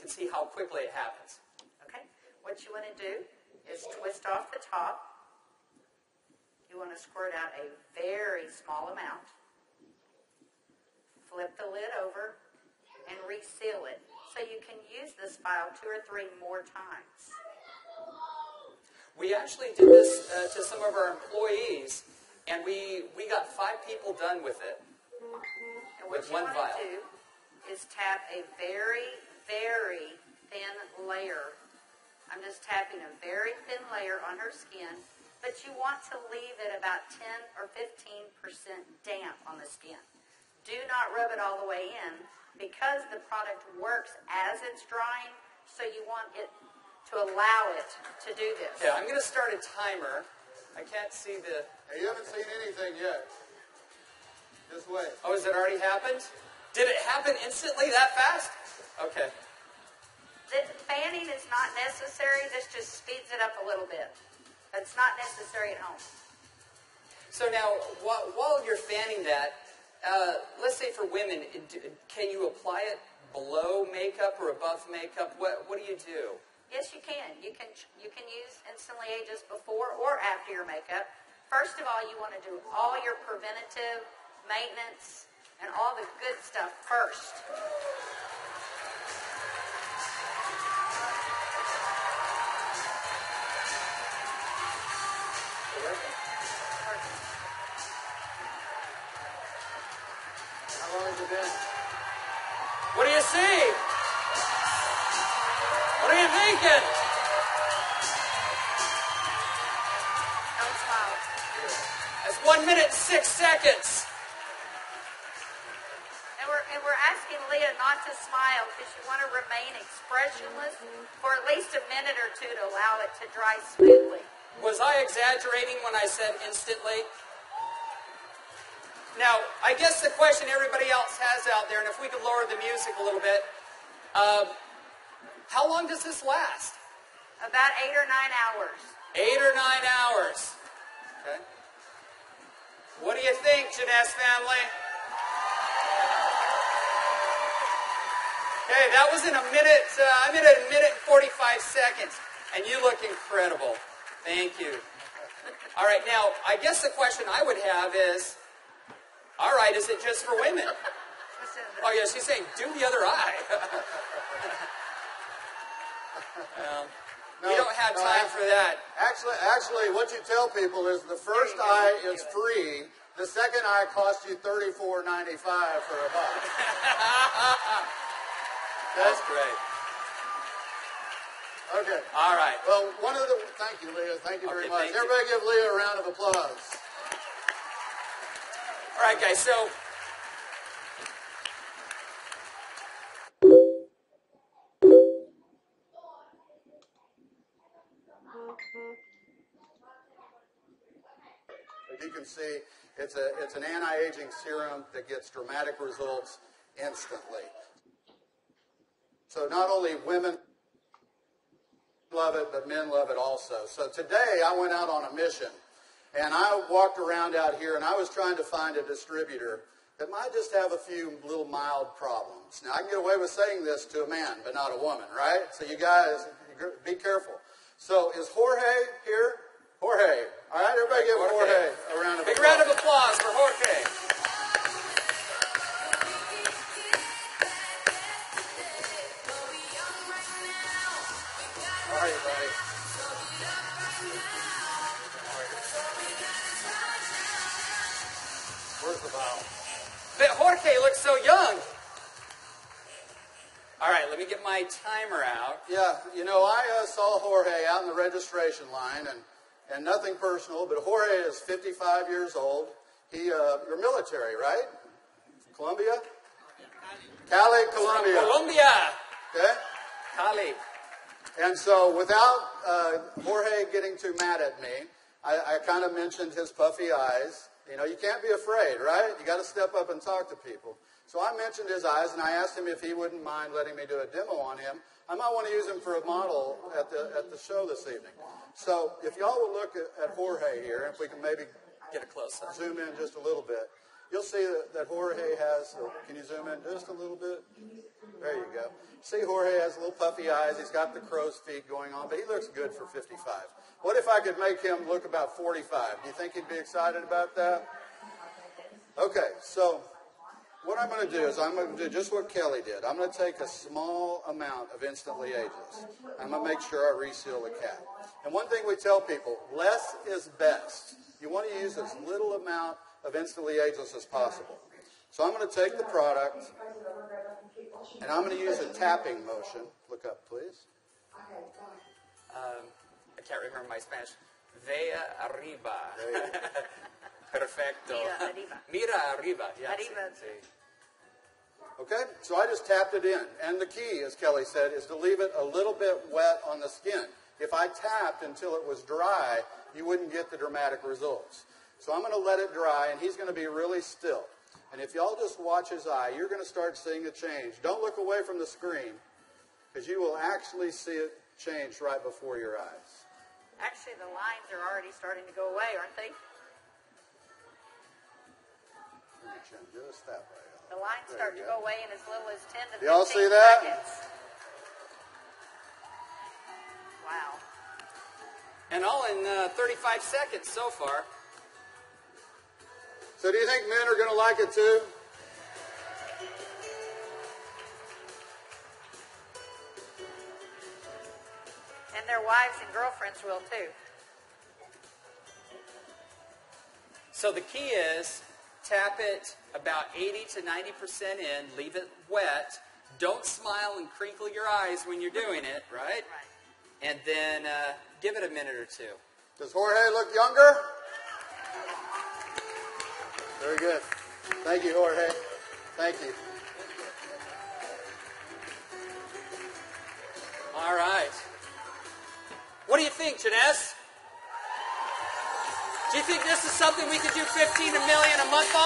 can see how quickly it happens. Okay. What you want to do is twist off the top. You want to squirt out a very small amount. Flip the lid over and reseal it so you can use this file 2 or 3 more times. We actually did this to some of our employees, and we got 5 people done with it. And what you want to do is tap a very, very thin layer. I'm just tapping a very thin layer on her skin, but you want to leave it about 10 or 15% damp on the skin. Do not rub it all the way in because the product works as it's drying, so you want it to allow it to do this. Okay, I'm going to start a timer. I can't see the... Hey, you haven't seen anything yet. Just wait. Oh, has it already happened? Did it happen instantly that fast? Okay. The fanning is not necessary. This just speeds it up a little bit. It's not necessary at home. So now, while you're fanning that, let's say for women, can you apply it below makeup or above makeup? What do you do? Yes, you can. You can use Instantly Ageless before or after your makeup. First of all, you want to do all your preventative maintenance and all the good stuff first. How long has it been? What do you see? What are you thinking? Don't smile. That's 1 minute and 6 seconds. And we're asking Leah not to smile because you want to remain expressionless for at least a minute or 2 to allow it to dry smoothly. Was I exaggerating when I said instantly? Now, I guess the question everybody else has out there, and if we could lower the music a little bit, how long does this last? About 8 or 9 hours. 8 or 9 hours. Okay. What do you think, Jeunesse family? Okay, that was in a minute. I'm at a minute and 45 seconds, and you look incredible. Thank you. All right, now, I guess the question I would have is, all right, is it just for women? Oh, yeah, she's saying, do the other eye. We don't have time for that. Actually, what you tell people is the first eye is free. The second eye costs you $34.95 for a buck. That's great. Okay. All right. Well, thank you, Leah. Thank you very much. Thank you. Everybody give Leah a round of applause. All right, guys, so as you can see, it's an anti-aging serum that gets dramatic results instantly. So not only women love it, but men love it also. So today I went out on a mission, and I walked around out here, and I was trying to find a distributor that might just have a few little mild problems. Now, I can get away with saying this to a man, but not a woman, right? So you guys, be careful. So is Jorge here? Jorge. All right, everybody give Jorge a round of applause. big round of applause for Jorge. How are you, buddy? Where's the bottle? But Jorge looks so young. All right, let me get my timer out. Yeah, you know, I saw Jorge out in the registration line, and nothing personal, but Jorge is 55 years old. You're military, right? Colombia? Cali, Colombia. Colombia. Okay? Cali. And so without Jorge getting too mad at me, I kind of mentioned his puffy eyes. You know, you can't be afraid, right? You got to step up and talk to people. So I mentioned his eyes, and I asked him if he wouldn't mind letting me do a demo on him. I might want to use him for a model at the show this evening. So if y'all will look at Jorge here, if we can maybe Get a close-up. zoom in just a little bit. you'll see that Jorge has, can you zoom in just a little bit? There you go. See, Jorge has little puffy eyes. He's got the crow's feet going on, but he looks good for 55. What if I could make him look about 45? Do you think he'd be excited about that? Okay, so what I'm going to do is I'm going to do just what Kelly did. I'm going to take a small amount of Instantly Ageless. I'm going to make sure I reseal the cap. And one thing we tell people, less is best. You want to use as little amount of Instantly Ageless as possible. So I'm going to take the product, and I'm going to use a tapping motion. Look up, please. I can't remember my Spanish. Vea arriba. Perfecto. Mira arriba. Mira arriba. Yeah, Arriba. Okay, so I just tapped it in. And the key, as Kelly said, is to leave it a little bit wet on the skin. If I tapped until it was dry, you wouldn't get the dramatic results. So I'm going to let it dry, and he's going to be really still. And if y'all just watch his eye, you're going to start seeing a change. Don't look away from the screen, because you will actually see it change right before your eyes. Actually, the lines are already starting to go away, aren't they? Just that way. The lines start to go away in as little as 10 to 15 Y'all see that? seconds. Wow. And all in 35 seconds so far. So do you think men are going to like it too? And their wives and girlfriends will too. So the key is tap it about 80 to 90% in, leave it wet. Don't smile and crinkle your eyes when you're doing it, right? Right. And then give it a minute or two. Does Jorge look younger? Very good. Thank you, Jorge. Thank you. All right. What do you think, Jeunesse? Do you think this is something we could do 15 million a month on?